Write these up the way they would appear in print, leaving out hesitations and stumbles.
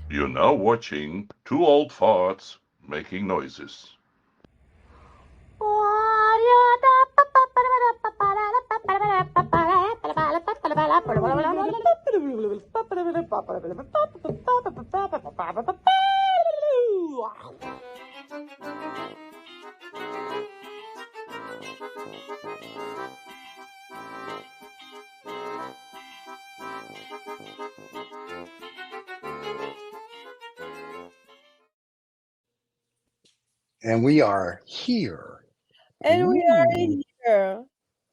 You're now watching two old farts making noises. And we are here. And we are Ooh. here,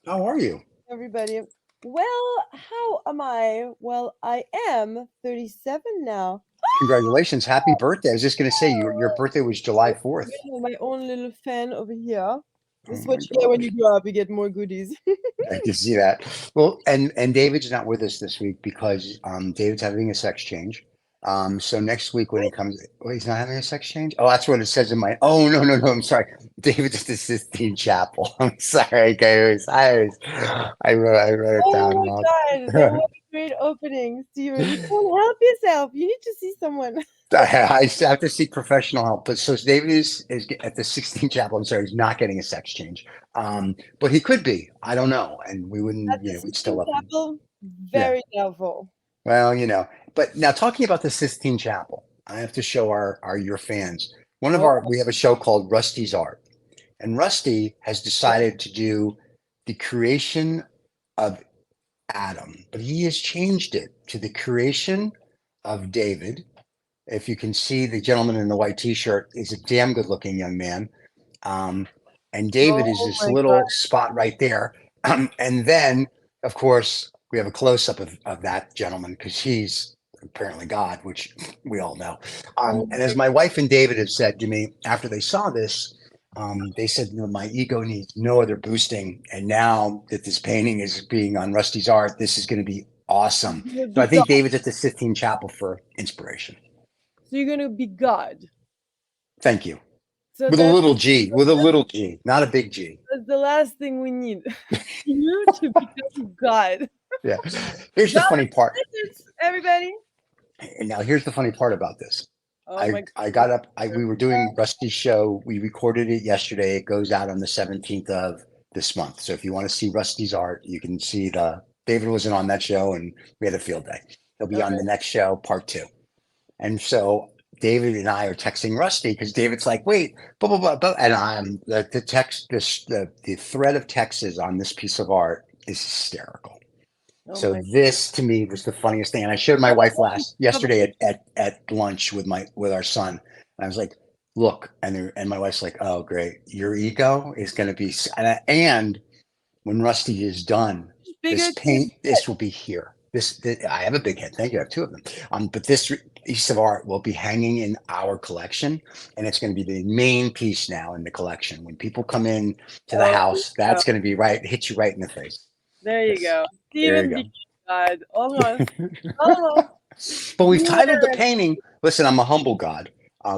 How are you? everybody. Well, how am I? Well, I am 37 now. Congratulations. Happy birthday. I was just going to say your birthday was July 4th. My own little fan over here. Oh This is my what you get when gosh. you grow up. You get more goodies. I can see that. Well, and David's not with us this week because David's having a sex change. So next week when he comes, oh, he's not having a sex change. Oh, that's what it says in my. Oh no! I'm sorry. David's at the Sistine Chapel. I'm sorry, guys. I wrote it Oh down my wrong. God, that was a great opening, Steven. You can't help yourself. You need to see someone. I have to seek professional help. But so David is at the Sistine Chapel. I'm sorry, he's not getting a sex change. But he could be. I don't know, and we wouldn't. At the We'd still Sistine love him. Chapel, Yeah. very doubtful. Well, but now talking about the Sistine Chapel, I have to show our your fans. Oh, We have a show called Rusty's Art, and Rusty has decided to do the creation of Adam, but he has changed it to the creation of David. If you can see, the gentleman in the white T-shirt is a damn good-looking young man, um, and David is oh this my God. little spot right there. And then, of course, we have a close-up of that gentleman because he's apparently God, which we all know. Oh And my as my wife and David have said to me after they saw this, they said, my ego needs no other boosting. And now that this painting is being on Rusty's Art, this is going to be awesome. You're gonna So I be God. think David's at the Sistine Chapel for inspiration. So you're gonna be God. Thank you. So With a that's little G, with a little G, not a big G. That's the last thing we need. You to become God. Yeah. Here's the God funny part. is everybody. And now here's the funny part about this. Oh I my I God. got up. We were doing Rusty's show. We recorded it yesterday. It goes out on the 17th of this month. So if you want to see Rusty's art, you can see the. David wasn't on that show, and we had a field day. He'll be on Okay. the next show, part two. And so David and I are texting Rusty because David's like, wait, blah blah blah, blah. And I'm the text. The thread of texts on this piece of art is hysterical. Oh So my this to me was the funniest thing. And I showed my wife God. yesterday at lunch with our son. And I was like, look, and my wife's like, oh great, your ego is gonna be and when Rusty is done, Bigger this to paint, this will be here. I have a big head. Thank you. I have two of them. But this piece of art will be hanging in our collection, and it's going to be the main piece now in the collection. When people come in to the oh, house, yeah. that's going to be hit you right in the face. There you Yes, go. there you Steven go. became God. Almost. Almost. But we've You titled the were. painting. Listen, I'm a humble God.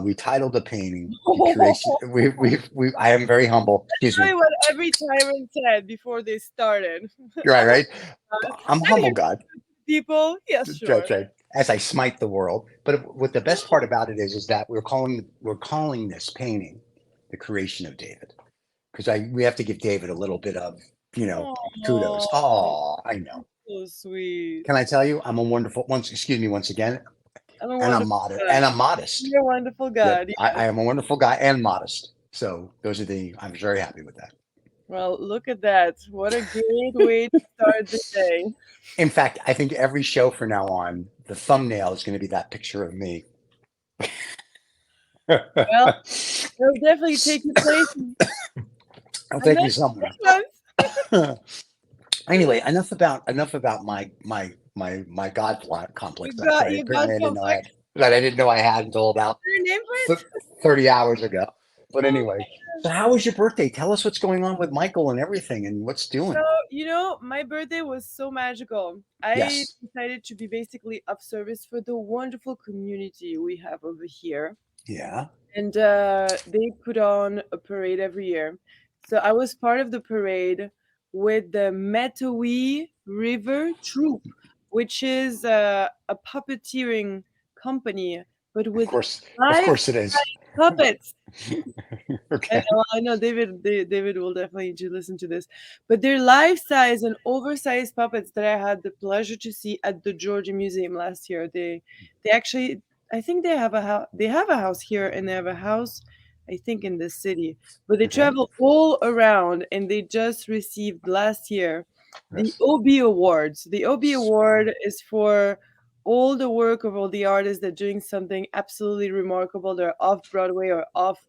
We titled the painting "The Creation." I am very humble. Excuse me. Really what every tyrant said before they started. You're right, I'm right? God. I'm a I'm humble here God. to people. Yes, sure. That's right. As I smite the world. But what the best part about it is that we're calling this painting "The Creation of David" because we have to give David a little bit of kudos. Oh, Oh, I know. so sweet. Can I tell you, I'm a wonderful once. Excuse me once again, I'm a and I'm wonderful modest. God. And I'm modest. You're a wonderful Yep, God. I am a wonderful guy and modest. So those are the. I'm very happy with that. Well, look at that. What a great way to start the day. In fact, I think every show from now on, the thumbnail is going to be that picture of me. Well, it'll definitely take you places. I'll And take then you somewhere. Anyway, enough about my God complex that you got apparently I didn't know I complex. had that I didn't know I had until about Your name for it? 30 hours ago. But Oh anyway, my so gosh. how was your birthday? Tell us what's going on with Michael and everything and what's So, doing. my birthday was so magical. I Yes. decided to be basically of service for the wonderful community we have over here. Yeah. And they put on a parade every year. So I was part of the parade with the Metawi River Troupe, which is a puppeteering company but Of with course, of live course it is. puppets. Okay. I know David will definitely need to listen to this, but they're life size and oversized puppets that I had the pleasure to see at the Georgia Museum last year. They actually, I think they have a house. They have a house here, and they have a house, I think, in the city. But they Okay. travel all around, and they just received last year the Yes. OB Awards. The OB Wow. Award is for all the work of all the artists that are doing something absolutely remarkable. They're off Broadway or off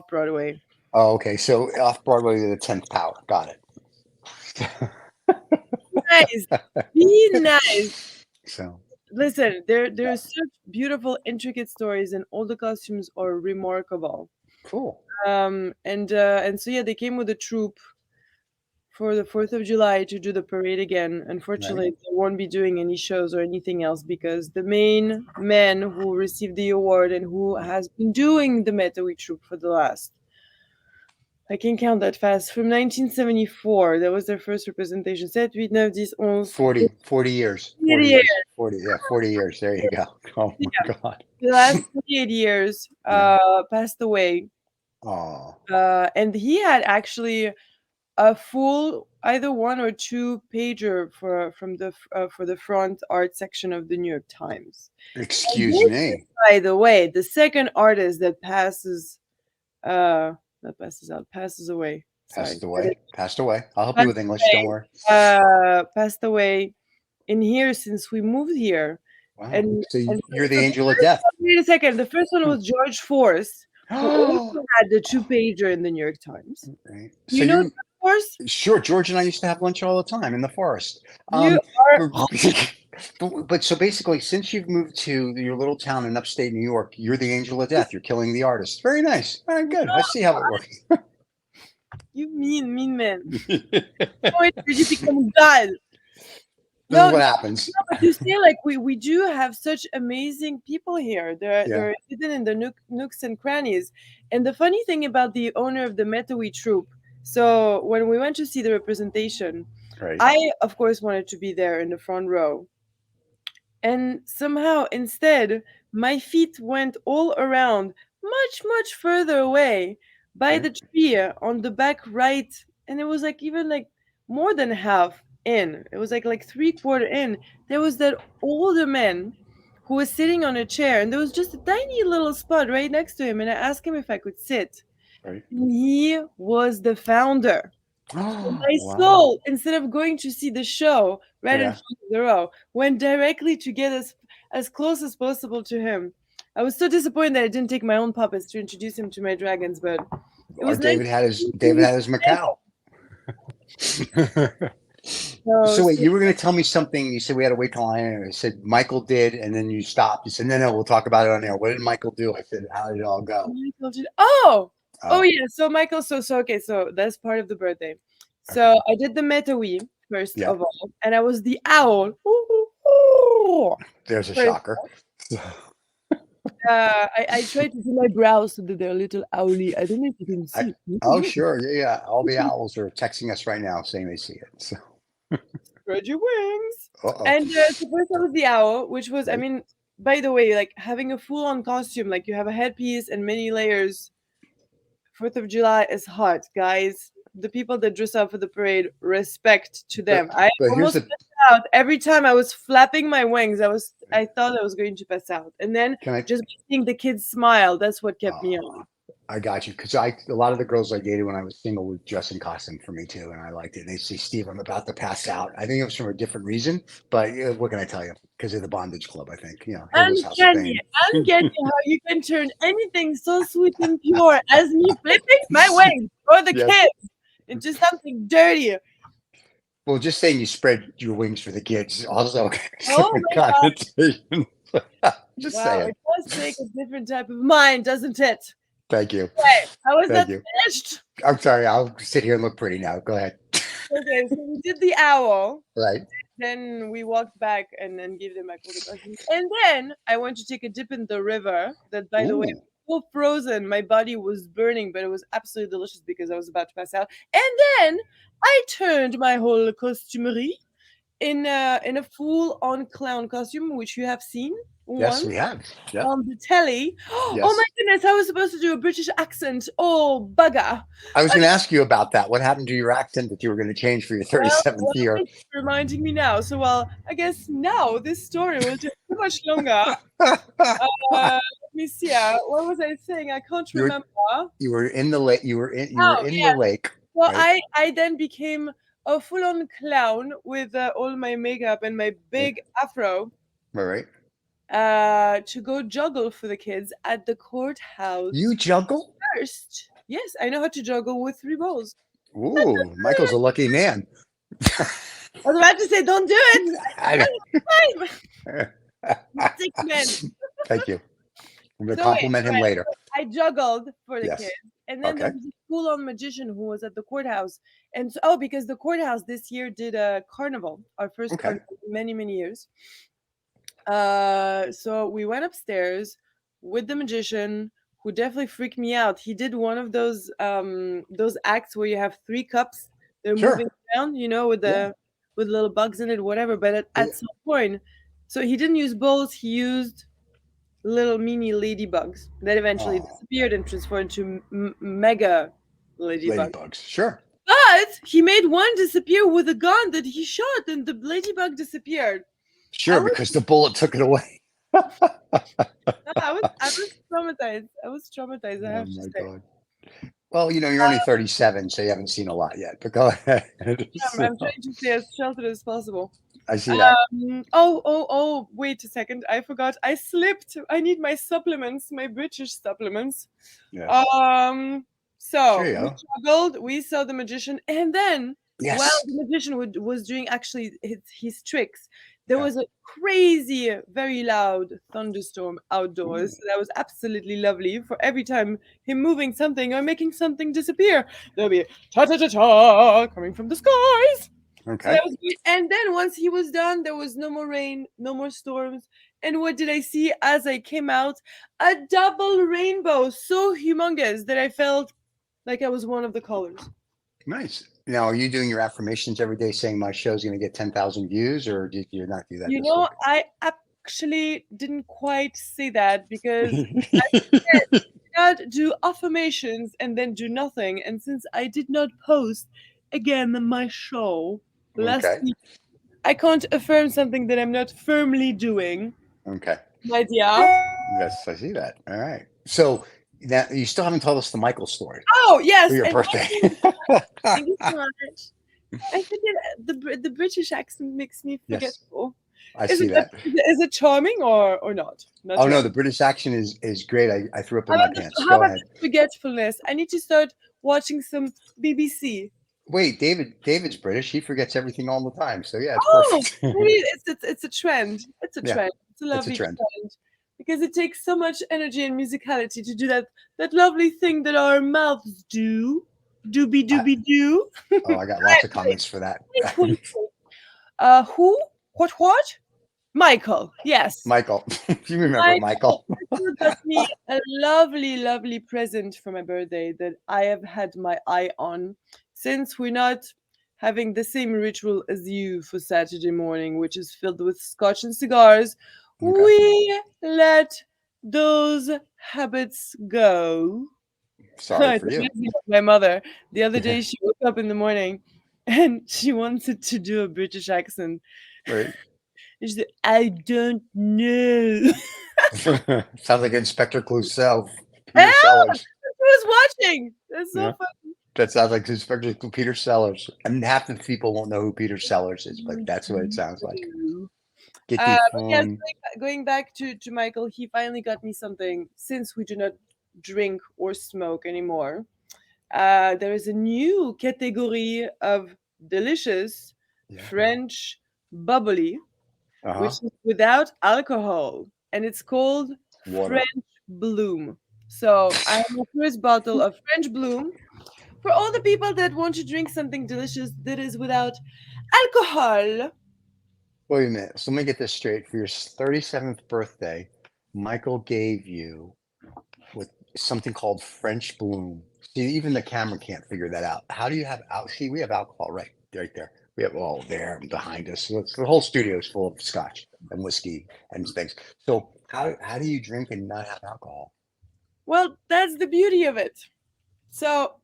Broadway. Oh, okay. So off Broadway, the 10th Power. Got it. Nice. Be nice. So Listen, there's such beautiful, intricate stories, and all the costumes are remarkable. cool. And so yeah, they came with a troupe for the 4th of July to do the parade again. Right. Unfortunately, they won't be doing any shows or anything else because the main man who received the award and who has been doing the Metawi troupe for the last, I can count that fast, from 1974. That was their first representation. 7, 8, 9, 10, 11, 40 years. 40 38 years. 40. Yeah. 40 years. There you go. Oh my God. the last 28 years Yeah. passed away. Oh, And he had actually a full either one or two pager for the front art section of the New York Times. And excuse this is, me. by the way, the second artist that uh passes away. Sorry. Passed away. Passed away. I'll help you Passed with English. Don't worry. passed away in here since we moved here. Wow. And So and you're the so angel of death. wait a second. The first one Hmm. was George Force, who also had the two pager in the New York Times. Right. So You know you're George Force? sure George and I used to have lunch all the time in the forest. You But, are but so basically, since you've moved to your little town in upstate New York, you're the angel of death. You're killing the artist. Very nice. All right, good. I see how it works. you mean man. This Wait till you become God. is No, what happens. but you see, like we do have such amazing people here. Yeah. They're hidden in the nooks and crannies. And the funny thing about the owner of the Metawi troupe, so when we went to see the representation, Right. I of course wanted to be there in the front row. And somehow instead, my feet went all around, much further away by Right. the tree on the back right. And it was like even like more than half in. It was like 3/4 in. There was that older man who was sitting on a chair, and there was just a tiny little spot right next to him. And I asked him if I could sit. Right. And he was the founder. So Oh, my wow. soul, instead of going to see the show right in Yeah. front of the row, went directly to get as close as possible to him. I was so disappointed that I didn't take my own puppets to introduce him to my dragons, but it Or was nice. David had his Macau. So, So wait, so you were going to tell me something. You said we had to wait till I said Michael did, and then you stopped. You said, no, we'll talk about it on air. What did Michael do? I said, how did it all go? Michael oh, Oh, yeah. So Michael, so okay, so that's part of the birthday. okay. So I did the Metawi first Yeah, of all, and I was the owl. Ooh, ooh, ooh, there's a first. shocker. I tried to do my brows so that they're a little owly. I don't know if you can I, see. oh, sure. Yeah. All the owls are texting us right now saying they see it. So, Spread your wings. uh-oh. And so first I was the owl, which was, I Right. mean, by the way, like having a full-on costume, like you have a headpiece and many layers. 4th of July is hot, guys. The people that dress up for the parade, respect to But, them. I but here's almost the, passed out every time I was flapping my wings. I thought I was going to pass out, and then can I, just seeing the kids smile, that's what kept me uh, on. I got you. Cause a lot of the girls I dated when I was single would dress in costume for me too. And I liked it. And they say, Steve, I'm about to pass out. I think it was from a different reason, but what can I tell you? Because of the bondage club, I think, Hitler's House of Uncanny, Pain. uncanny how you can turn anything so sweet and pure as me flipping my wings for the Yes. kids into something dirty. Well, just saying you spread your wings for the kids also Oh some my God. connotation. Just Wow, saying. it does take a different type of mind, doesn't it? Thank you. Okay, how was Thank that you. finished? I'm sorry. I'll sit here and look pretty now. Go ahead. Okay, so we did the owl. Right. Then we walked back and then gave them back all the costumes. And then I went to take a dip in the river. That, by the way, Ooh. was so frozen. My body was burning, but it was absolutely delicious because I was about to pass out. And then I turned my whole costumery in a full-on clown costume, which you have seen. Yes, once we have. Yep. on the telly. Oh Yes. my goodness, I was supposed to do a British accent. Oh, bugger. I was going to ask you about that. What happened to your accent that you were going to change for your 37th year? Thanks for reminding me now. So, I guess now this story will take so much longer. Let me see. What was I saying? I can't you were remember. you were in the lake. You were in Oh, the lake. well, Right. I then became a full-on clown with all my makeup and my big afro Right. to go juggle for the kids at the courthouse You juggle? first. Yes, I know how to juggle with 3 balls. Ooh, Michael's a lucky man. I was about to say, don't do it. I Sick man. Thank you. I'm going to So wait, compliment him later. I juggled for the Yes. kids, and then there Okay. was a full-on magician who was at the courthouse. And so, because the courthouse this year did a carnival, our first Okay. carnival in many, many years. So we went upstairs with the magician, who definitely freaked me out. He did one of those acts where you have 3 cups, they're Sure. moving around, with Yeah. with little bugs in it, whatever. But Yeah. at some point, so he didn't use bowls, he used little mini ladybugs that eventually Oh, disappeared and transformed into mega ladybugs. ladybugs. Sure. But he made one disappear with a gun that he shot, and the ladybug disappeared. Sure, because the bullet took it away. I was traumatized. I Oh have to my say. God. Well, you're only 37, so you haven't seen a lot yet. But go ahead. I'm trying to stay as sheltered as possible. I see that. Oh! Wait a second. I forgot. I slipped. I need my supplements, my British supplements. Yes. So we Cheerio. struggled. We saw the magician, and then while Yes. the magician was doing actually his tricks, there Yeah. was a crazy, very loud thunderstorm outdoors. Ooh. So that was absolutely lovely. For every time him moving something or making something disappear, there'll be ta ta ta ta coming from the skies. So Okay. that was good. And then once he was done, there was no more rain, no more storms. And what did I see as I came out? A double rainbow, so humongous that I felt like I was one of the colors. Nice. Now, are you doing your affirmations every day saying my show's going to get 10,000 views, or did you not do that this week? I actually didn't quite say that because I said do affirmations and then do nothing. And since I did not post again my show last Okay. week, I can't affirm something that I'm not firmly doing. Okay. My dear. Yes, I see that. All right. So that you still haven't told us the Michael story Oh yes, for your and birthday. thank you so much. I forget the British accent makes me Yes, forgetful. I Is see it that. is it charming or not? Not Oh no, charming. the British accent is great. I threw up in How my about pants. how Go about ahead. the forgetfulness? I need to start watching some BBC. Wait, David's British. He forgets everything all the time. So yeah, it's Oh, perfect. maybe it's a trend. It's a Yeah, trend. It's a it's a lovely trend. trend because it takes so much energy and musicality to do that lovely thing that our mouths do. Doobie I, doobie doo. oh, I got lots of comments for that. Wait. Who? What? Michael. Yes. Michael, you remember Michael? Michael got me a lovely, lovely present for my birthday that I have had my eye on since we're not having the same ritual as you for Saturday morning, which is filled with scotch and cigars. Okay. We let those habits go. Sorry It for you. reminds me of my mother. The other day, she woke up in the morning and she wanted to do a British accent. Right. She said, I don't know. Sounds like Inspector Clouseau, Ah, Peter Sellers. who was watching? That's so Yeah. funny. That sounds like Inspector Peter Sellers. I mean, half the people won't know who Peter Sellers is, but that's what it sounds like. Get the But yes, phone. going back to Michael, he finally got me something since we do not drink or smoke anymore. There is a new category of delicious Yeah. French bubbly, Uh-huh. which is without alcohol, and it's called Water. French Bloom. So I have my first bottle of French Bloom for all the people that want to drink something delicious that is without alcohol. Wait a minute. So let me get this straight. For your 37th birthday, Michael gave you with something called French Bloom. See, even the camera can't figure that out. How do you have out? See, we have alcohol right there. We have all there behind us. So the whole studio is full of scotch and whiskey and things. So how do you drink and not have alcohol? Well, that's the beauty of it. So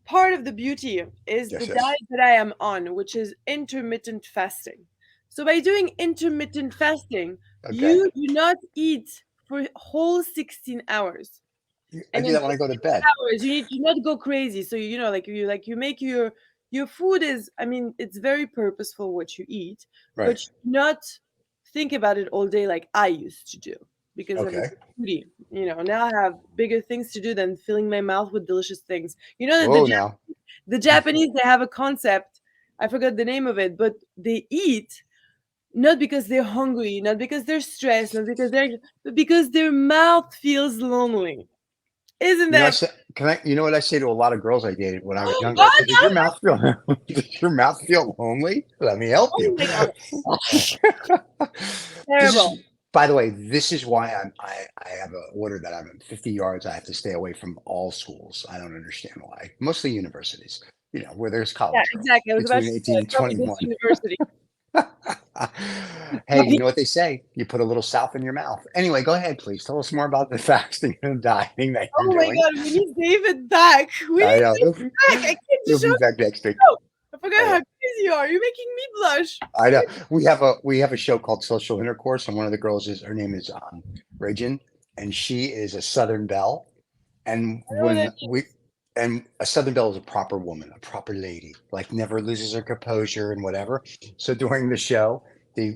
part of the beauty is the Yes, yes. diet that I am on, which is intermittent fasting. So by doing intermittent fasting, Okay. you do not eat for whole 16 hours. I And do in that when I go to bed. hours you need to not go crazy. So you make your food is, I mean, it's very purposeful what you eat, Right. but you not think about it all day like I used to do, because I'm a Okay. foodie. Now I have bigger things to do than filling my mouth with delicious things. That Whoa now. the Japanese, they have a concept, I forgot the name of it, but they eat not because they're hungry, not because they're stressed, not because but because their mouth feels lonely. Isn't You know, I that said, can I? You know what I say to a lot of girls I dated when I was younger? I oh, said, "Does your mouth feel? Does your mouth feel lonely? Let me help oh you." my god, This terrible. is, by the way, this is why I have an order that I'm in 50 yards. I have to stay away from all schools. I don't understand why. Mostly universities, where there's Yeah, college girls exactly. I was about between to 18 say and probably this 21. university. Hey, you know what they say? You put a little south in your mouth. Anyway, go ahead, please. Tell us more about the fasting and dieting that you're Oh my doing. god, we need David back. We I need know. David back. I can't He'll just show be back next week. you. I forgot I how know. crazy you are. You're making me blush. I know. We have a show called Social Intercourse, and one of the girls is her name is Regin, and she is a Southern Belle. And I know what that when we and a Southern Belle is a proper woman, a proper lady, like never loses her composure and whatever. So during the show,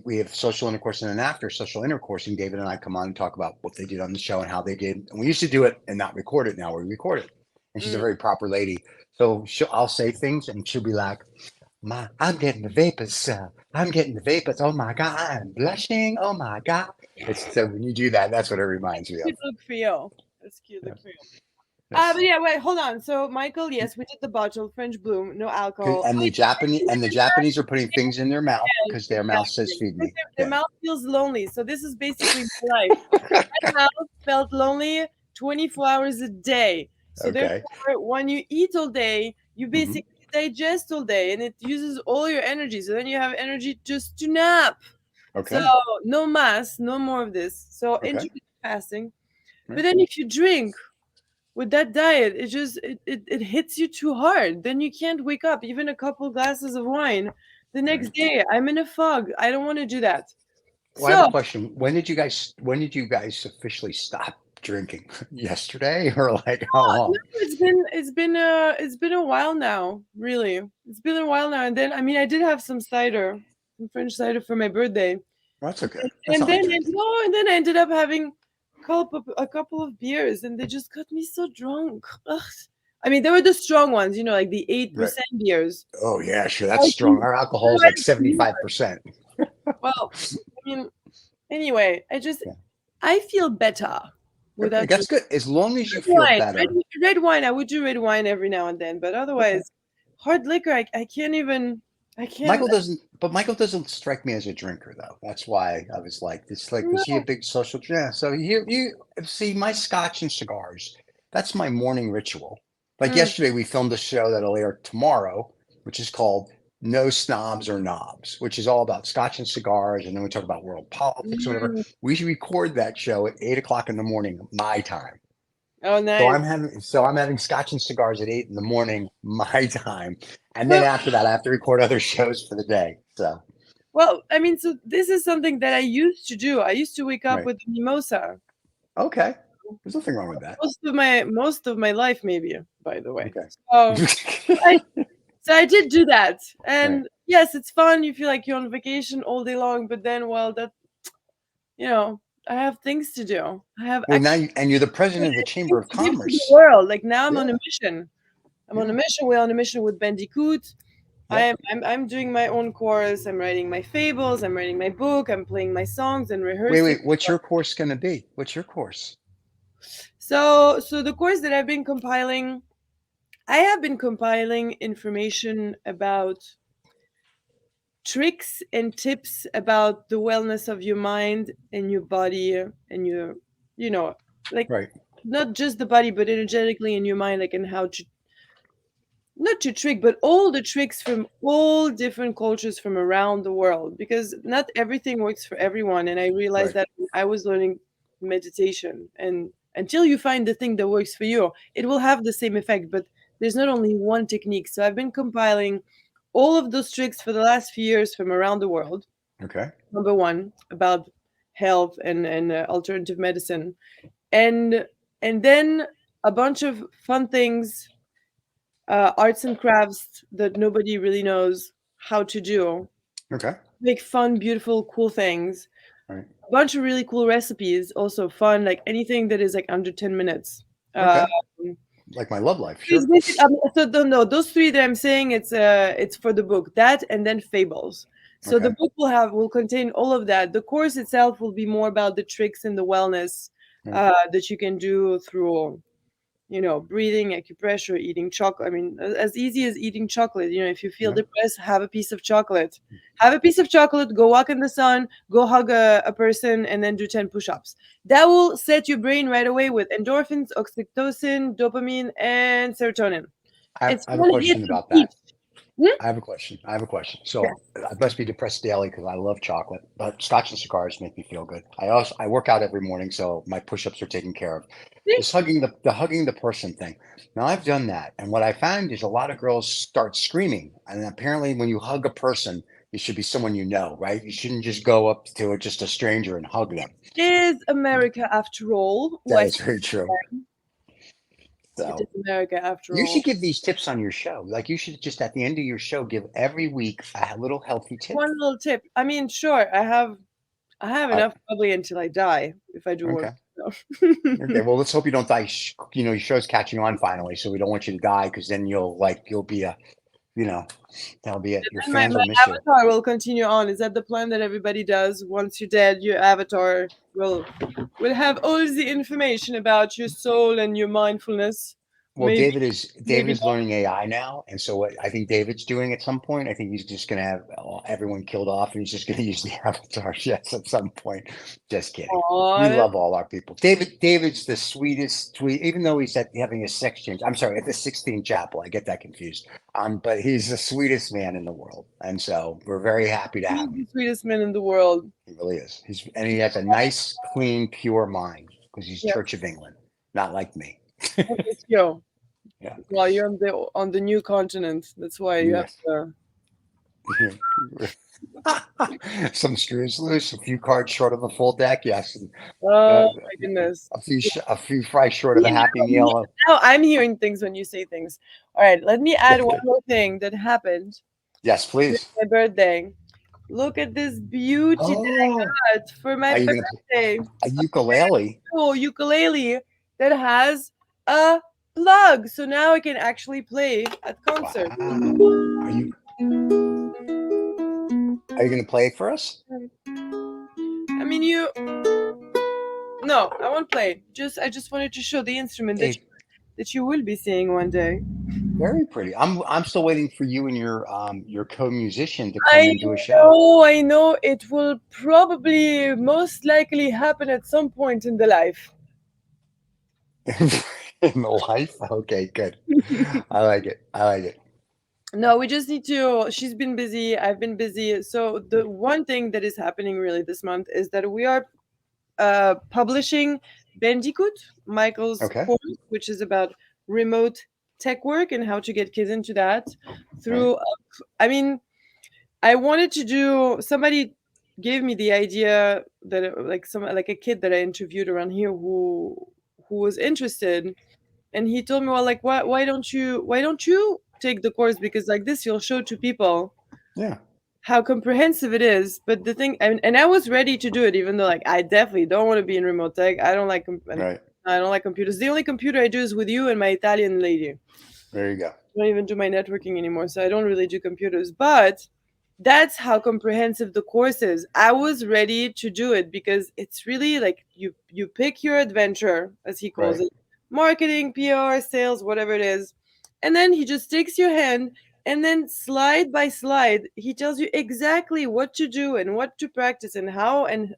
we have social intercourse, and then after social intercourse, and David and I come on and talk about what they did on the show and how they did. And we used to do it and not record it. Now we record it. And she's a means. very proper lady. So I'll say things, and she'll be like, I'm getting the vapors. I'm getting the vapors. Oh my God, I'm blushing. Oh my God. So when you do that, that's what it reminds me of. Cute look for you. That's cute look Yes. for you. Yes. But yeah, wait, hold on. So Michael, yes, we did the bottle French Bloom, no alcohol. And Oh, the Japanese are putting things in their mouth yeah, because their mouth says exactly. feed Because me. their Yeah. mouth feels lonely. So this is basically my life. My mouth felt lonely 24 hours a day. So Okay. therefore, when you eat all day, you Hmm. basically digest all day, and it uses all your energy. So then you have energy just to nap. So Okay. no mass, no more of this. So Okay. intermittent fasting. But Right. then if you drink with that diet, it hits you too hard. Then you can't wake up. Even a couple glasses of wine the Right. next day, I'm in a fog. I don't want to do that. Well, I have a So question. When did you guys officially stop drinking? Yesterday or like how no, long? it's been a while now. Really, it's been a while now. And then I mean, I did have some French cider for my birthday, Well, that's okay. That's and not like then drinking. and then I ended up having a couple of beers, and they just got me so drunk. Ugh. I mean, they were the strong ones, like the eight Right. percent beers. Oh yeah, sure. That's I strong. can Our alcohol is like try to- 75%. Well, I mean, anyway, Yeah. I feel better Okay, without that's drinking good. As long as you red feel wine. better. Red wine, I would do red wine every now and then, but Okay. otherwise, hard liquor, I can't even. I can't. Michael doesn't strike me as a drinker though. That's why I was like, this like, was he a No. big social yeah. So you see my scotch and cigars, that's my morning ritual. Like Mm, yesterday we filmed a show that'll air tomorrow, which is called No Snobs or Knobs, which is all about scotch and cigars, and then we talk about world politics or whatever. mm. We should record that show at 8 o'clock in the morning, my time. Oh, So nice. I'm having scotch and cigars at 8 in the morning, my time. And then Well, after that, I have to record other shows for the day. So well, I mean, so this is something that I used to do. I used to wake up right. with a mimosa Okay. There's nothing wrong with that. most of my life, maybe. By the way, Okay. so I so I did do that, Right. and yes, it's fun. You feel like you're on vacation all day long, but then, well, you know, I have things to do. I have Well, now actually and you're the president of the Chamber things of to give to the Commerce. world. Like now, I'm on a Yeah. mission. I'm on a Yeah. mission. We're on a mission with Bandicoot. I Yep. am. I'm doing my own course. I'm writing my fables. I'm writing my book. I'm playing my songs and Wait, rehearsing. wait. What's your course going to be? What's your course? So the course that I've been compiling, I have been compiling information about tricks and tips about the wellness of your mind and your body and your, you know, like Right. not just the body, but energetically in your mind, like, and not to trick, but all the tricks from all different cultures from around the world, because not everything works for everyone. And I realized Right. that when I was learning meditation, and until you find the thing that works for you, it will have the same effect. But there's not only one technique. So I've been compiling all of those tricks for the last few years from around the world. Okay. Number one, about health and alternative medicine, and then a bunch of fun things, arts and crafts that nobody really knows how to do. Okay. Make fun, beautiful, cool things. All right. A bunch of really cool recipes, also fun, like anything that is like under 10 minutes. Okay. Like my love life. Sure. So no, those three that I'm saying, it's for the book, that and then fables. So the Okay. book will contain all of that. The course itself will be more about the tricks and the wellness Right. that you can do through, breathing, acupressure, eating chocolate. I mean, as easy as eating chocolate. If you feel Yeah. depressed, have a piece of chocolate. Have a piece of chocolate, go walk in the sun, go hug a person, and then do 10 push-ups. That will set your brain right away with endorphins, oxytocin, dopamine, and serotonin. It's I have a one hit question of about each. that. Hmm? I have a question. I have a question. Yes. So I must be depressed daily because I love chocolate, but Scotch and cigars make me feel good. I work out every morning, so my push-ups are taken care of. See? This hugging the person thing. Now I've done that, and what I find is a lot of girls start screaming. And apparently, when you hug a person, it should be someone you know, right? You shouldn't just go up to just a stranger and hug them. Is America after all? That is West. very true. It So is America after you all. should give these tips on your show. Like you should just at the end of your show give every week a little healthy tip. One little tip. I mean, sure, I have I, enough probably until I die if I do work. okay. So. Okay, well, let's hope you don't die. Your show's catching on finally, so we don't want you to die because then you'll be a, you know, that'll be it. Your And my, fans my will miss you. avatar will continue on. Is that the plan that everybody does? Once you're dead, your avatar will have all the information about your soul and your mindfulness. Well, Maybe, David maybe is learning AI now, and so what I think David's doing at some point, I think he's just gonna have everyone killed off, and he's just gonna use the avatars. Yes, at some point. Just kidding. We not. love all our people. David's the sweetest, sweet. Even though he's having a sex change. I'm sorry, at the Sistine Chapel. I get that confused. But he's the sweetest man in the world, and so we're very happy to He's have him. the sweetest man in the world. He really is. He has a nice, clean, pure mind because he's Yeah, Church of England, not like me. it's you. Yeah. Well, you're on the new continent. That's why you have Yes. to. Some screws loose, a few cards short of a full deck, yes, and Oh uh, my goodness. a few fries short of a Yeah, Happy Meal. now I'm hearing things when you say things. All right, let me add one more thing that happened Yes, during please. my birthday. Look at this beauty that Oh, I got for my are you gonna birthday. a ukulele? Cool ukulele that has a plug, so now I can actually play at concerts. Wow. Are you gonna play it for us? I mean, no, I won't play. I just wanted to show the instrument It that you will be seeing one day. very pretty. I'm still waiting for you and your co-musician to come and do a show. I know it will probably most likely happen at some point in the life. In the life? Okay, good. I like it. I like it. No, we just need to. She's been busy. I've been busy. So the one thing that is happening really this month is that we are publishing Bandicoot, Michael's Okay. course, which is about remote tech work and how to get kids into that. Right. I mean, I wanted to do. Somebody gave me the idea that like a kid that I interviewed around here who was interested, and he told me, well, like why don't you take the course, because like this you'll show to people Yeah. how comprehensive it is. But the thing, and I was ready to do it, even though like I definitely don't want to be in remote tech. I don't like Right. I don't like computers. The only computer I do is with you and my Italian lady. There you go. I don't even do my networking anymore, so I don't really do computers. But that's how comprehensive the course is. I was ready to do it because it's really like you pick your adventure, as he calls Right. it, marketing, PR, sales, whatever it is, and then he just takes your hand, and then slide by slide he tells you exactly what to do and what to practice and how, and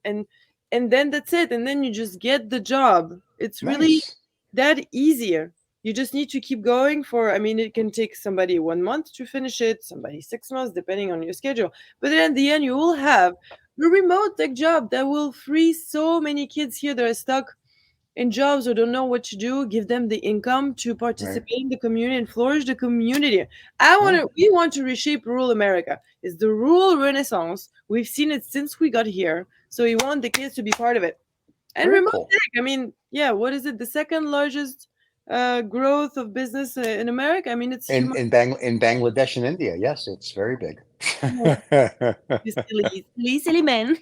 then that's it, and then you just get the job. It's really Nice. that easier. You just need to keep going for, I mean, it can take somebody 1 month to finish it, somebody 6 months, depending on your schedule. But then at the end, you will have a remote tech job that will free so many kids here that are stuck in jobs or don't know what to do, give them the income to Right. participate in the community and flourish the community. We want to reshape rural America. It's the rural renaissance. We've seen it since we got here. So we want the kids to be part of it. And Very remote cool. tech, I mean, yeah, what is it? The second largest growth of business in America. I mean, it's human. In Bangladesh and India, yes, it's very big. You silly man.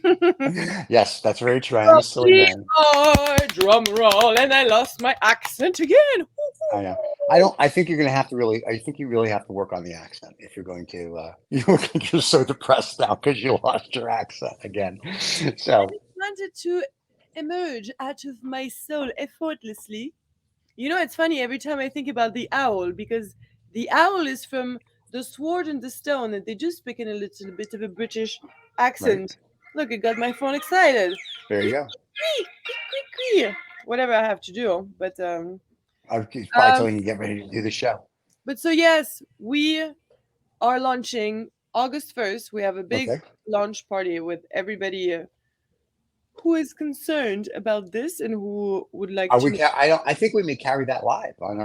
Yes, that's very true. I am Oh, a silly please, man. drum roll, and I lost my accent again. I know. I don't. I think you're going to have to really. I think you really have to work on the accent if you're going to. You're so depressed now because you lost your accent again. I So just wanted to emerge out of my soul effortlessly. You know, it's funny every time I think about the owl because the owl is from the Sword and the Stone, and they do speak in a little bit of a British right accent. Look, it got my phone excited. there you go. Whatever I have to do, He's probably um, telling you to get ready to do the show. but so yes, we are launching August 1st. We have a big Okay. launch party with everybody who is concerned about this and who would like Are to we? know. I don't. I think we may carry that live on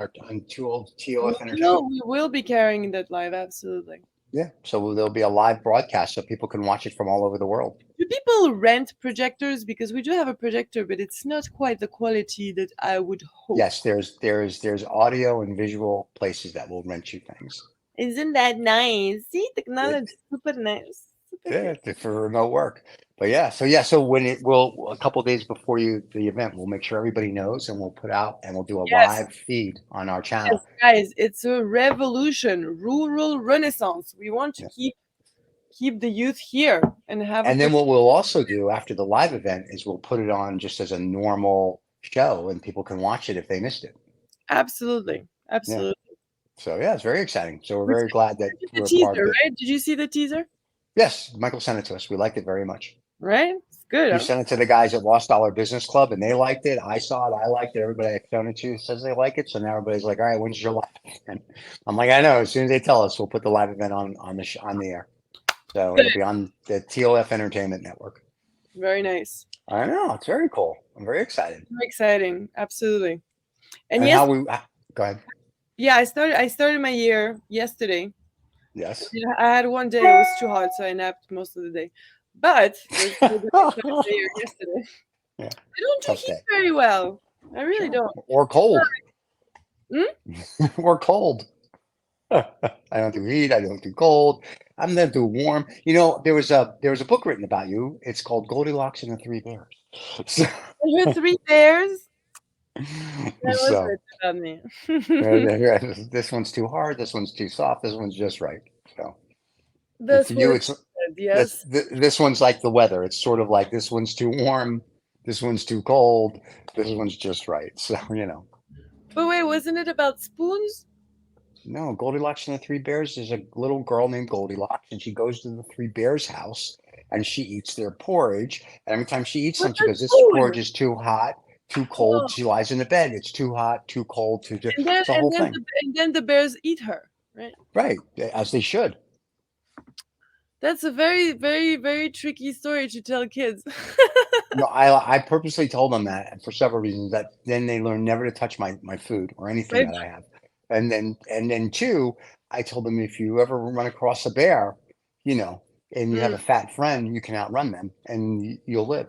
Two Old TOF Entertainment. We will be carrying that live, absolutely. Yeah. So there'll be a live broadcast so people can watch it from all over the world. Do people rent projectors? Because we do have a projector, but it's not quite the quality that I would hope. Yes. There's audio and visual places that will rent you things. Isn't that nice? See, technology It, is super nice. Super yeah, good. for remote work. But yeah, so when it will a couple days before the event, we'll make sure everybody knows, and we'll put out and we'll do a Yes, live feed on our yes, channel. guys, it's a revolution, rural renaissance. We want to Yeah. keep the youth here and have a And then what we'll also do after the live event is we'll put it on just as a normal show, and people can watch it if they missed it. absolutely, Yeah. absolutely. So yeah, it's very exciting. So we're We very glad that sent the we're a part teaser, of it. right? Did you see the teaser? Yes, Michael sent it to us. We liked it very much. Right? It's good, He huh? sent it to the guys at Lost Dollar Business Club, and they liked it. I saw it. I liked it. Everybody I sent it to says they like it. So now everybody's like, "All right, when's your live event?" I'm like, "I know. As soon as they tell us, we'll put the live event on the air. So Good. it'll be on the TOF Entertainment Network." Very nice. I know. It's very cool. I'm very excited. Very exciting. Absolutely. And And yes, how we go ahead. yeah, I started my year yesterday. Yes. Yeah, I had one day it was too hot, so I napped most of the day. But it was still the start of the year yesterday. Yeah. I don't do Tough heat day. very well. I really Sure. don't. Or cold. Hmm? Or cold. I don't do heat. I don't do cold. I'm not do warm. You know, there was a book written about you. It's called Goldilocks and the Three Bears. So, I heard three bears. That was so it about me. this one's too hard. This one's too soft. This one's just right. So, and for That's you, what it it's said, yes. this one's like the weather. It's sort of like this one's too warm. This one's too cold. This one's just right. So, But wait, wasn't it about spoons? No, Goldilocks and the Three Bears is a little girl named Goldilocks, and she goes to the Three Bears' house and she eats their porridge. And every time she eats some, What's she a goes, "This porridge spoon? is too hot, too Oh, cold." She lies in the bed. It's too hot, too cold, too. and then It's a and whole then thing, the bears eat her, right? right? As they should. That's a very, very, very tricky story to tell kids. No, I purposely told them that for several reasons. That then they learn never to touch my food or anything Right? that I have. And then two, I told them if you ever run across a bear, and you have Mm. a fat friend, you can outrun them and you'll live.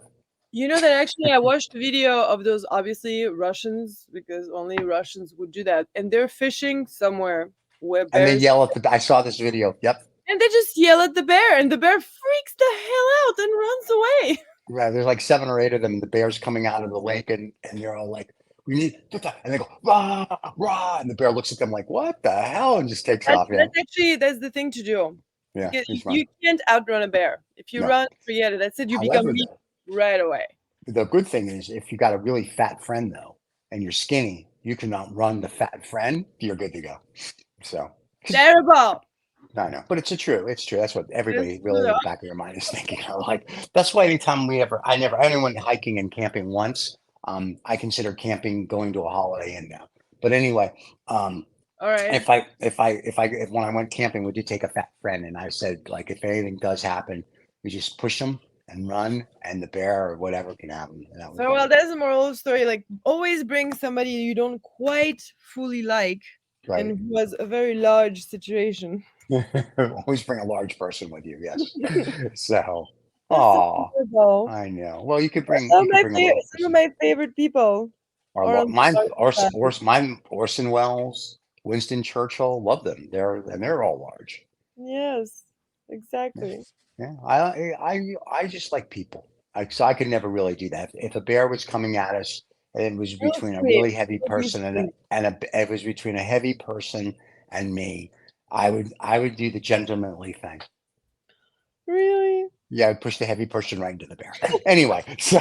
You know that actually I watched a video of those obviously Russians because only Russians would do that, and they're fishing somewhere where And they bears, yell at I saw this video. Yep. and they just yell at the bear, and the bear freaks the hell out and runs away. Right. There's like 7 or 8 of them. And the bear's coming out of the lake, and they're all like, "We need," and they go, "Rah, rah," and the bear looks at them like, "What the hell?" and just takes That's, off. Yeah. that's actually that's the thing to do. Yeah. Because He's you fun. can't outrun a bear. If you No. run, forget it. That's it. You become However, meat though, right away. the good thing is if you got a really fat friend though, and you're skinny, you can outrun the fat friend. You're good to go. So Terrible. I know, but it's true. It's true. That's what everybody It's really true. in the back of their mind is thinking. Like that's why anytime I never, anyone hiking and camping once. I consider camping going to a Holiday Inn now But anyway, All right. if when I went camping, we did take a fat friend, and I said, like, if anything does happen, we just push them and run, and the bear or whatever can happen. And that was So, well, there's a moral of the story. Like, always bring somebody you don't quite fully like right. and who has a very large situation. Always bring a large person with you. Yes. So, That's so oh, beautiful. I know. Well, you could Some bring of my a little some of person. my favorite people are on the large side. Mine Orson Welles, Winston Churchill, love them. They're all large. Yes, Yeah, exactly. yeah. I just like people. So I could never really do that. If a bear was coming at us, and it was Don't between a scream. really heavy Don't do person scream. it was between a heavy person and me, I would do the gentlemanly thing. Really? Yeah, I'd push the heavy person right into the bear. Anyway, so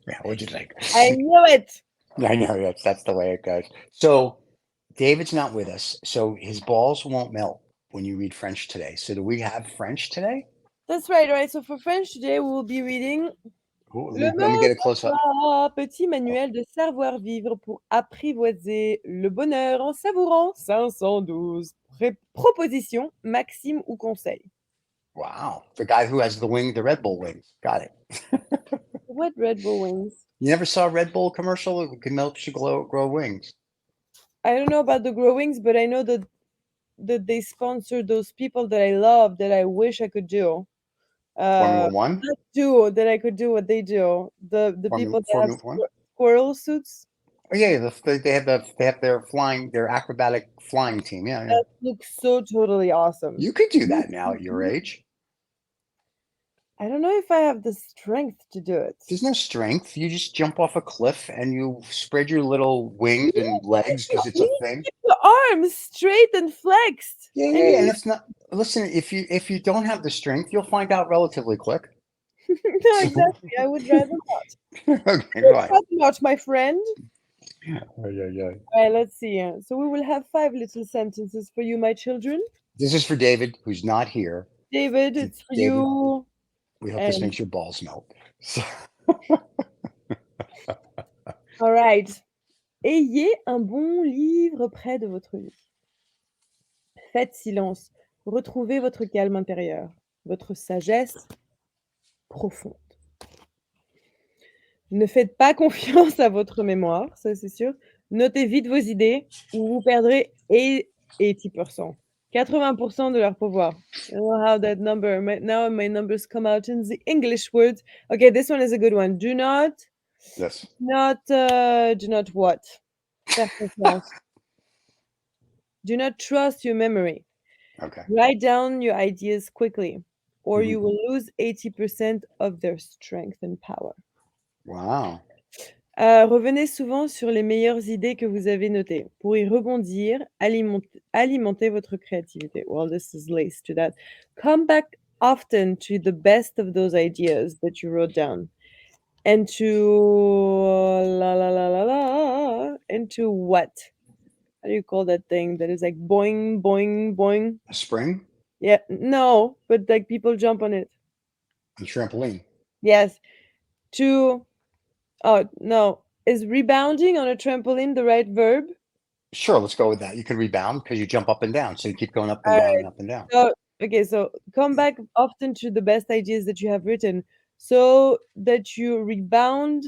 yeah, what'd you think? I knew it. I know that's the way it goes. So David's not with us, so his balls won't melt when you read French today. So do we have French today? That's right, right. So for French today, we will be reading Ooh, Le let me get mot a close up. d'emploi, petit Oh, manuel de savoir-vivre pour apprivoiser le bonheur en savourant 512 propositions, maximes ou conseils. wow, the guy who has the Red Bull wings. Got it. What Red Bull wings? You never saw a Red Bull commercial? It can help you grow wings. I don't know about the grow wings, but I know that they sponsor those people that I love that I wish I could do. Formula One, Not do that I could do what they do. The people that have Formula One. squirrel suits Oh yeah, they have their acrobatic flying team. Yeah, yeah. that look so totally awesome. You could do that now at your age. I don't know if I have the strength to do it. There's no strength. You just jump off a cliff and you spread your little wings and legs because it's a You thing. keep your arms straight and flexed. Yeah, And yeah. And it's not. Listen, if you don't have the strength, you'll find out relatively quick. no, exactly. I would rather not. Okay, Would right. rather not, my friend. Oh, yeah, yeah. All right, let's see. So we will have 5 little sentences for you, my children. This is for David, who's not here. David, it's for David, you. we hope this And makes your balls melt. So, all right. Ayez un bon livre près de votre lit. Faites silence. Retrouvez votre calme intérieur, votre sagesse profonde. Ne faites pas confiance à votre mémoire, ça c'est sûr. Notez vite vos idées ou vous perdrez 80%. 80% de leur pouvoir. I don't know how that number, now my numbers come out in the English words. Okay, this one is a good one. Do not yes. do not what? Faire confiance. Do not trust your memory. Okay. Write down your ideas quickly, or Mhm. you will lose 80% of their strength and power. Wow. Revenez souvent sur les meilleures idées que vous avez notées. Pour y rebondir, alimentez votre créativité. Well, this is laced to that. Come back often to the best of those ideas that you wrote down. And to and to what? How do you call that thing that is like boing, boing, boing? A spring? Yeah, no, but like people jump on it. A trampoline. Yes. To, oh, no. Is rebounding on a trampoline the right verb? Sure, let's go with that. You can rebound because you jump up and down. So you keep going up and All down right. and up and down. So, okay, so come back often to the best ideas that you have written so that you rebound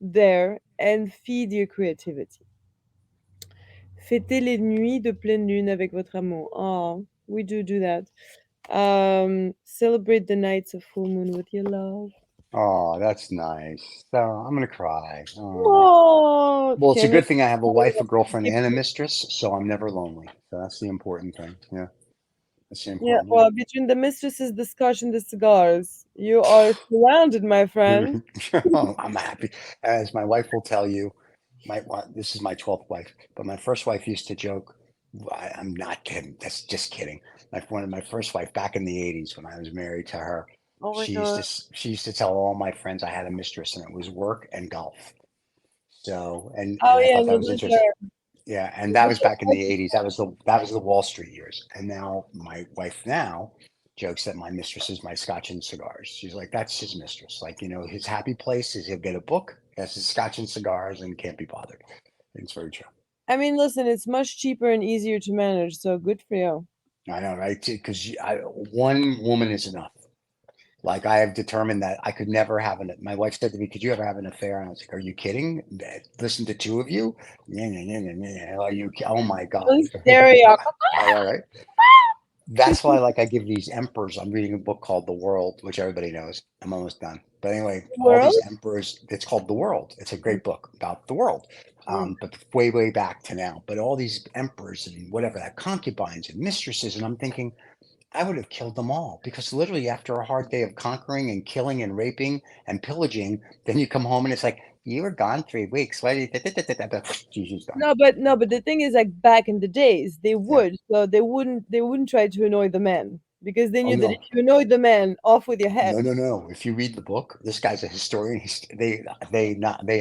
there and feed your creativity. Fêtez les nuits de pleine lune avec votre amour. Oh, we do that. Celebrate the nights of full moon with your love. Oh, that's nice. So I'm gonna cry. Oh. Oh, Well, it's a can we? good thing I have a wife, a girlfriend, and a mistress, so I'm never lonely. So that's the important thing. Yeah, that's the Yeah, important well, between the mistresses, the scotch, and the cigars, you are surrounded, my friend. thing. Oh, I'm happy. As my wife will tell you, this is my 12th wife, but my first wife used to joke. I'm not kidding. That's just kidding. One of my first wife back in the 80s when I was married to her, Oh my she god. used to tell all my friends I had a mistress, and it was work and golf. So, and Oh I yeah, thought that no, was those interesting. are Yeah, and that was back in the 80s. That was the Wall Street years. And now my wife now jokes that my mistress is my scotch and cigars. She's like, that's his mistress. Like, his happy place is he'll get a book, has his scotch and cigars, and can't be bothered. And it's very true. I mean, listen, it's much cheaper and easier to manage, so good for you. I know, right? Because one woman is enough. Like I have determined that I could never have an. My wife said to me, "Could you ever have an affair?" And I was like, "Are you kidding? Listen to two of you? Are you? Oh my God!" Stereo. All right. That's why, like, I give these emperors. I'm reading a book called The World, which everybody knows. I'm almost done. But anyway, all World? these emperors. It's called The World. It's a great book about the world, but way, way back to now. But all these emperors and whatever, that concubines and mistresses, and I'm thinking, I would have killed them all because literally after a hard day of conquering and killing and raping and pillaging, then you come home and it's like, you were gone 3 weeks. Why did you? Jesus done. No, but the thing is, like back in the days, they Yeah. would, so they wouldn't try to annoy the men because they Oh knew that if no. you annoyed the men, off with your head. No, no, no. If you read the book, this guy's a historian. They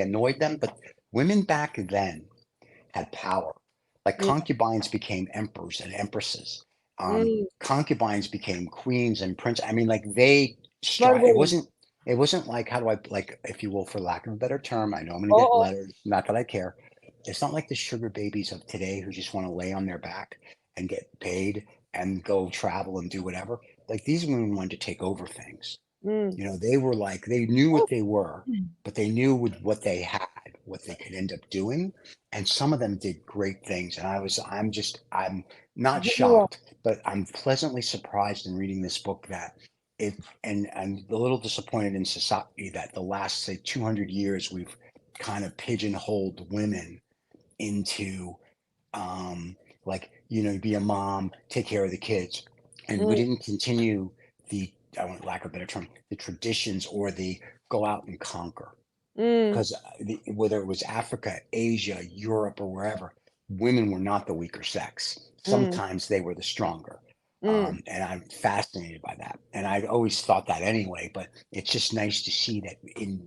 annoyed them, but women back then had power. Like Yeah. concubines became emperors and empresses. Mm. Concubines became queens and princes. I mean, like they Smart strive. It women. wasn't. It wasn't like how do I like, if you will, for lack of a better term. I know I'm going to get Oh, letters. Not that I care. It's not like the sugar babies of today who just want to lay on their back and get paid and go travel and do whatever. Like these women wanted to take over things. mm. You know, they were like, they knew Oh, what they were, but they knew with what they had, what they could end up doing. And some of them did great things. And I'm not general. shocked, but I'm pleasantly surprised in reading this book that it, and I'm a little disappointed in society that the last, say, 200 years, we've kind of pigeonholed women into, like, be a mom, take care of the kids. And we Mm, didn't continue the, I want lack of a better term, the traditions or the go out and conquer. mm, Because whether it was Africa, Asia, Europe, or wherever, women were not the weaker sex. mm, Sometimes they were the stronger. mm, And I'm fascinated by that. And I've always thought that anyway, but it's just nice to see that in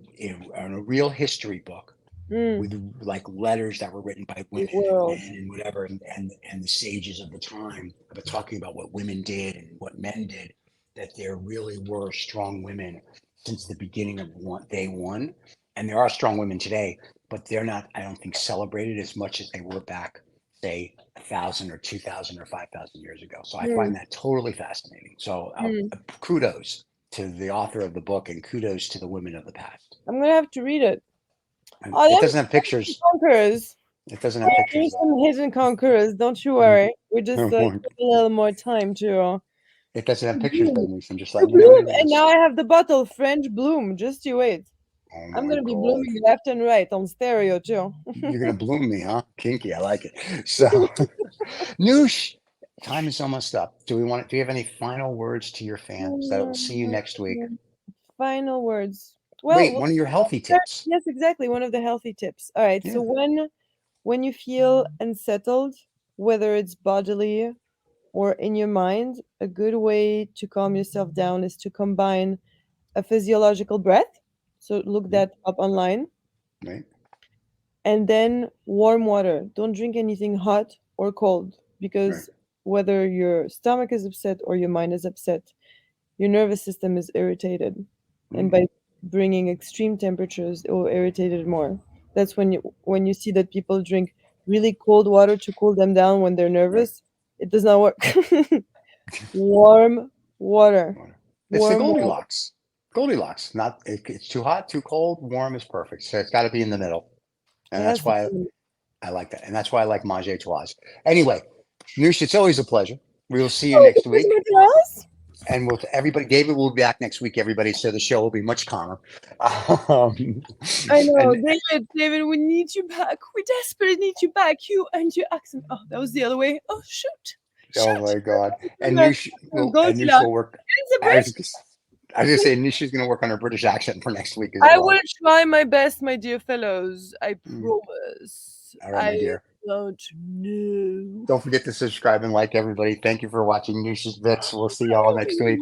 a real history book mm. with like letters that were written by The women and world. men and whatever, and the sages of the time, but talking about what women did and what men did, that there really were strong women since the beginning of day one, and there are strong women today, but they're not, I don't think, celebrated as much as they were back, say, 1,000 or 2,000 or 5,000 years ago. So I Mm, find that totally fascinating. So mm. kudos to the author of the book and kudos to the women of the past. I'm gonna have to read it. And Oh, it them doesn't have pictures. conquerors. It doesn't Yeah, have pictures there's though. some hidden conquerors. Don't you worry. We just Mm. give a little more time It doesn't have to pictures though, bloom. Noosh. I'm just To letting you know what bloom. it And is. now I have the bottle French bloom. Just you wait. Oh I'm my gonna be God. blooming left and right on stereo too. You're gonna bloom me, huh? Kinky, I like it. So Noosh, time is almost up. Do you have any final words to your fans that will see you next week? Final words. Wait, Well, one of your healthy tips. yes, exactly. One of the healthy tips. All right. So Yeah. when you feel unsettled, whether it's bodily or in your mind, a good way to calm yourself down is to combine a physiological breath. So look Yeah. that up online. Right. And then warm water. Don't drink anything hot or cold Right. because whether your stomach is upset or your mind is upset, your nervous system is irritated. And Mm, by bringing extreme temperatures, it will irritate it more. That's when you see that people drink really cold water to cool them down when they're right. nervous. It does not work. Warm water. Water. It's the Warm water. Goldilocks. Goldilocks. Not it's too hot, too cold, warm is perfect. So it's got to be in the middle, and that's Yes. why I like that, and that's why I like Manger Trois. Anyway, Noosh, it's always a pleasure. We will see you Oh, it next was week. my class? And we'll everybody. David will be back next week, everybody. So the show will be much calmer. Um, I know, and David, we need you back. We desperately need you back. You and your accent. Oh, that was the other way. Oh, shoot. oh Shoot. my God, No, And Noosh Goldilocks. will work. It's a I Brit. was, I was gonna say Noosh is going to work on her British accent for next week as I well. will try my best, my dear fellows. I Mm. promise. All right, my I dear. don't know. Don't forget to subscribe and like everybody. Thank you for watching Noosh's Bits. We'll see y'all next week.